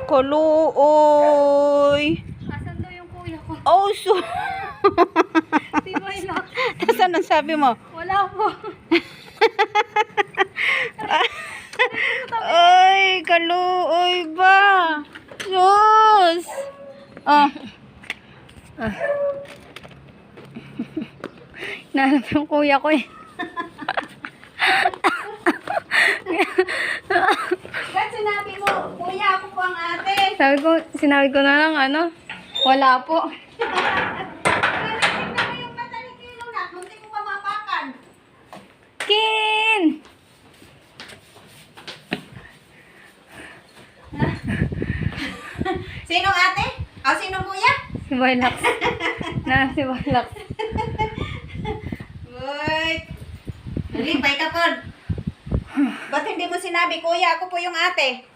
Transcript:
Kaluoy. Asan daw yung kuya ko? Oh, so. Si Mylock. Saan ang sabi mo? Wala po. Ay, kaluoy ba? Sus. Oh. Nahanap yung kuya ko eh. Ba't sinabi mo, kuya, ako po ang ate? Sinabi ko na lang wala po. Tingnan mo yung mata ni Kilo na, munti mo pa mapakan. Kin! Sinong ate? O, sinong kuya? Si Mylock. Si Mylock. Wait. Lipay ka po. Ba't hindi mo sinabi, kuya, ako po yung ate?